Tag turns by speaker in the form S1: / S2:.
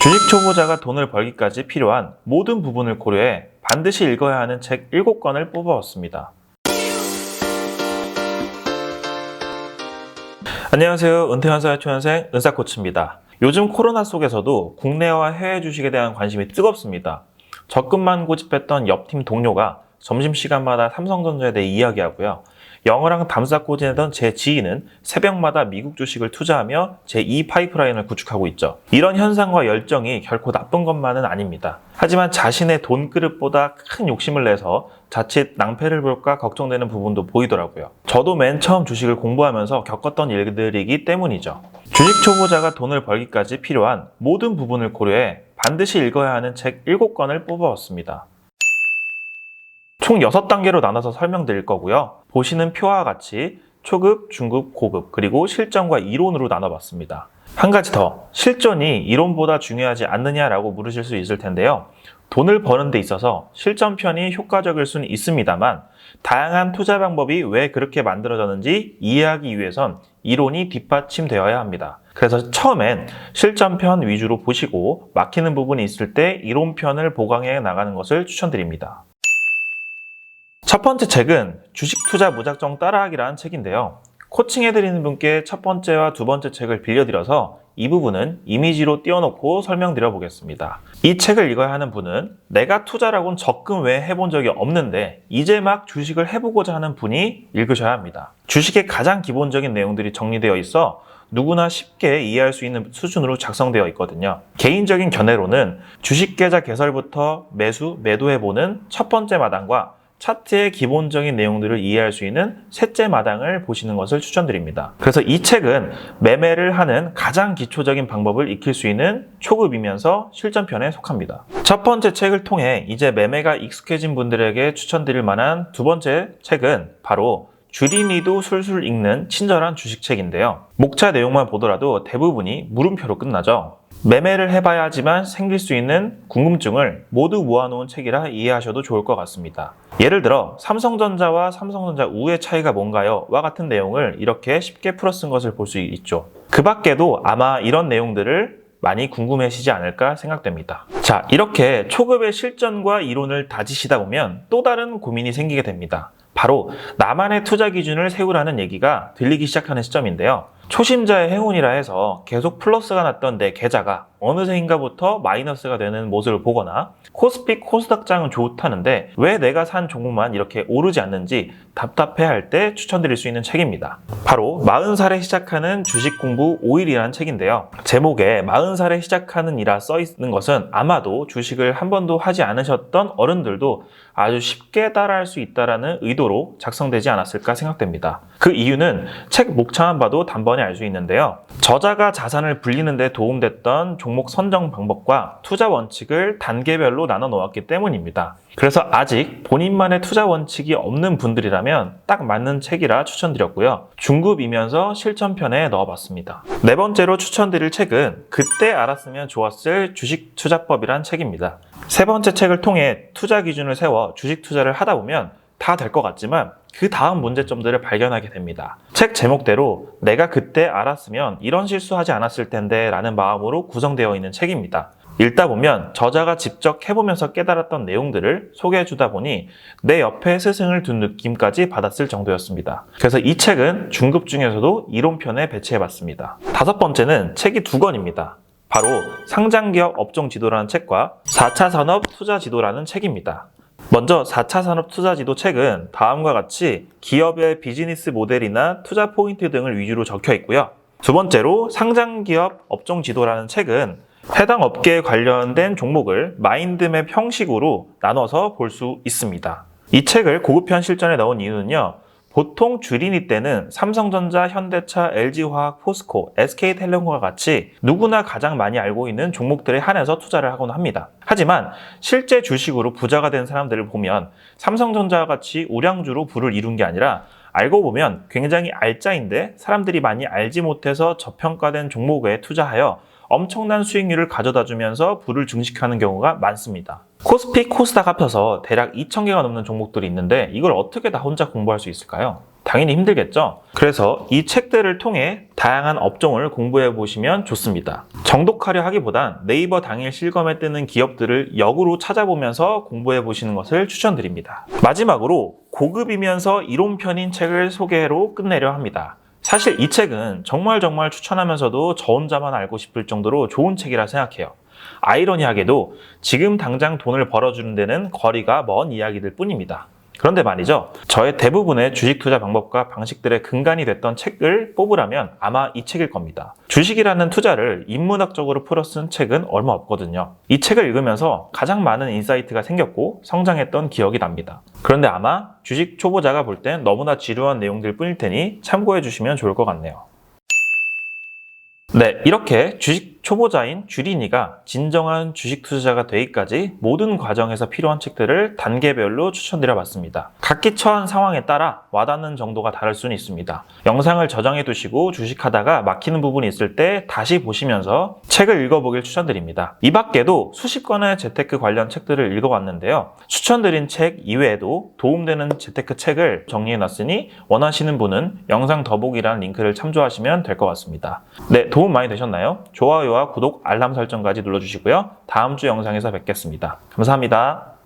S1: 주식 초보자가 돈을 벌기까지 필요한 모든 부분을 고려해 반드시 읽어야 하는 책 7권을 뽑아왔습니다. 안녕하세요. 은퇴환사의 초년생 은사코치입니다. 요즘 코로나 속에서도 국내와 해외 주식에 대한 관심이 뜨겁습니다. 적금만 고집했던 옆팀 동료가 점심시간마다 삼성전자에 대해 이야기하고요. 영어랑 담쌓고 지내던 제 지인은 새벽마다 미국 주식을 투자하며 제2 파이프라인을 구축하고 있죠. 이런 현상과 열정이 결코 나쁜 것만은 아닙니다. 하지만 자신의 돈그릇보다 큰 욕심을 내서 자칫 낭패를 볼까 걱정되는 부분도 보이더라고요. 저도 맨 처음 주식을 공부하면서 겪었던 일들이기 때문이죠. 주식 초보자가 돈을 벌기까지 필요한 모든 부분을 고려해 반드시 읽어야 하는 책 7권을 뽑아왔습니다. 총 6단계로 나눠서 설명드릴 거고요. 보시는 표와 같이 초급, 중급, 고급, 그리고 실전과 이론으로 나눠봤습니다. 한 가지 더, 실전이 이론보다 중요하지 않느냐라고 물으실 수 있을 텐데요. 돈을 버는 데 있어서 실전편이 효과적일 수는 있습니다만 다양한 투자 방법이 왜 그렇게 만들어졌는지 이해하기 위해선 이론이 뒷받침되어야 합니다. 그래서 처음엔 실전편 위주로 보시고 막히는 부분이 있을 때 이론편을 보강해 나가는 것을 추천드립니다. 첫 번째 책은 주식 투자 무작정 따라하기라는 책인데요. 코칭해드리는 분께 첫 번째와 두 번째 책을 빌려드려서 이 부분은 이미지로 띄워놓고 설명드려 보겠습니다. 이 책을 읽어야 하는 분은 내가 투자라고는 적금 외에 해본 적이 없는데 이제 막 주식을 해보고자 하는 분이 읽으셔야 합니다. 주식의 가장 기본적인 내용들이 정리되어 있어 누구나 쉽게 이해할 수 있는 수준으로 작성되어 있거든요. 개인적인 견해로는 주식 계좌 개설부터 매수, 매도해보는 첫 번째 마당과 차트의 기본적인 내용들을 이해할 수 있는 셋째 마당을 보시는 것을 추천드립니다. 그래서 이 책은 매매를 하는 가장 기초적인 방법을 익힐 수 있는 초급이면서 실전편에 속합니다. 첫 번째 책을 통해 이제 매매가 익숙해진 분들에게 추천드릴 만한 두 번째 책은 바로 주린이도 술술 읽는 친절한 주식책인데요. 목차 내용만 보더라도 대부분이 물음표로 끝나죠. 매매를 해봐야 하지만 생길 수 있는 궁금증을 모두 모아놓은 책이라 이해하셔도 좋을 것 같습니다. 예를 들어 삼성전자와 삼성전자 우의 차이가 뭔가요? 와 같은 내용을 이렇게 쉽게 풀어 쓴 것을 볼 수 있죠. 그 밖에도 아마 이런 내용들을 많이 궁금해하시지 않을까 생각됩니다. 자, 이렇게 초급의 실전과 이론을 다지시다 보면 또 다른 고민이 생기게 됩니다. 바로 나만의 투자 기준을 세우라는 얘기가 들리기 시작하는 시점인데요. 초심자의 행운이라 해서 계속 플러스가 났던 내 계좌가 어느새인가부터 마이너스가 되는 모습을 보거나 코스피 코스닥장은 좋다는데 왜 내가 산 종목만 이렇게 오르지 않는지 답답해할 때 추천드릴 수 있는 책입니다. 바로 40살에 시작하는 주식 공부 5일이라는 책인데요. 제목에 40살에 시작하는 이라 써 있는 것은 아마도 주식을 한 번도 하지 않으셨던 어른들도 아주 쉽게 따라할 수 있다는 의도로 작성되지 않았을까 생각됩니다. 그 이유는 책 목차만 봐도 단번에 알 수 있는데요. 저자가 자산을 불리는 데 도움됐던 종목 선정 방법과 투자 원칙을 단계별로 나눠 놓았기 때문입니다. 그래서 아직 본인만의 투자 원칙이 없는 분들이라면 딱 맞는 책이라 추천드렸고요. 중급이면서 실전편에 넣어봤습니다. 네 번째로 추천드릴 책은 그때 알았으면 좋았을 주식 투자법이란 책입니다. 세 번째 책을 통해 투자 기준을 세워 주식 투자를 하다 보면 다 될 것 같지만 그 다음 문제점들을 발견하게 됩니다. 책 제목대로 내가 그때 알았으면 이런 실수하지 않았을 텐데 라는 마음으로 구성되어 있는 책입니다. 읽다 보면 저자가 직접 해보면서 깨달았던 내용들을 소개해주다 보니 내 옆에 스승을 둔 느낌까지 받았을 정도였습니다. 그래서 이 책은 중급 중에서도 이론편에 배치해봤습니다. 다섯 번째는 책이 2권입니다. 바로 상장기업 업종 지도라는 책과 4차 산업 투자 지도라는 책입니다. 먼저 4차 산업 투자 지도 책은 다음과 같이 기업의 비즈니스 모델이나 투자 포인트 등을 위주로 적혀 있고요. 두 번째로 상장기업 업종 지도라는 책은 해당 업계에 관련된 종목을 마인드맵 형식으로 나눠서 볼 수 있습니다. 이 책을 고급편 실전에 넣은 이유는요. 보통 주린이 때는 삼성전자, 현대차, LG화학, 포스코, SK텔레콤과 같이 누구나 가장 많이 알고 있는 종목들에 한해서 투자를 하곤 합니다. 하지만 실제 주식으로 부자가 된 사람들을 보면 삼성전자와 같이 우량주로 부를 이룬 게 아니라 알고 보면 굉장히 알짜인데 사람들이 많이 알지 못해서 저평가된 종목에 투자하여 엄청난 수익률을 가져다 주면서 부를 증식하는 경우가 많습니다. 코스피, 코스닥 합쳐서 대략 2,000개가 넘는 종목들이 있는데 이걸 어떻게 다 혼자 공부할 수 있을까요? 당연히 힘들겠죠? 그래서 이 책들을 통해 다양한 업종을 공부해 보시면 좋습니다. 정독하려 하기보단 네이버 당일 실검에 뜨는 기업들을 역으로 찾아보면서 공부해 보시는 것을 추천드립니다. 마지막으로 고급이면서 이론편인 책을 소개로 끝내려 합니다. 사실 이 책은 정말 추천하면서도 저 혼자만 알고 싶을 정도로 좋은 책이라 생각해요. 아이러니하게도 지금 당장 돈을 벌어주는 데는 거리가 먼 이야기들 뿐입니다. 그런데 말이죠. 저의 대부분의 주식 투자 방법과 방식들의 근간이 됐던 책을 뽑으라면 아마 이 책일 겁니다. 주식이라는 투자를 인문학적으로 풀어 쓴 책은 얼마 없거든요. 이 책을 읽으면서 가장 많은 인사이트가 생겼고 성장했던 기억이 납니다. 그런데 아마 주식 초보자가 볼 땐 너무나 지루한 내용들 뿐일 테니 참고해 주시면 좋을 것 같네요. 네, 이렇게 주식 초보자인 주린이가 진정한 주식 투자자가 되기까지 모든 과정에서 필요한 책들을 단계별로 추천드려봤습니다. 각기 처한 상황에 따라 와닿는 정도가 다를 수는 있습니다. 영상을 저장해 두시고 주식하다가 막히는 부분이 있을 때 다시 보시면서 책을 읽어보길 추천드립니다. 이 밖에도 수십 권의 재테크 관련 책들을 읽어봤는데요. 추천드린 책 이외에도 도움되는 재테크 책을 정리해놨으니 원하시는 분은 영상 더보기란 링크를 참조하시면 될 것 같습니다. 네, 도움 많이 되셨나요? 좋아요와 구독, 알람 설정까지 눌러주시고요. 다음 주 영상에서 뵙겠습니다. 감사합니다.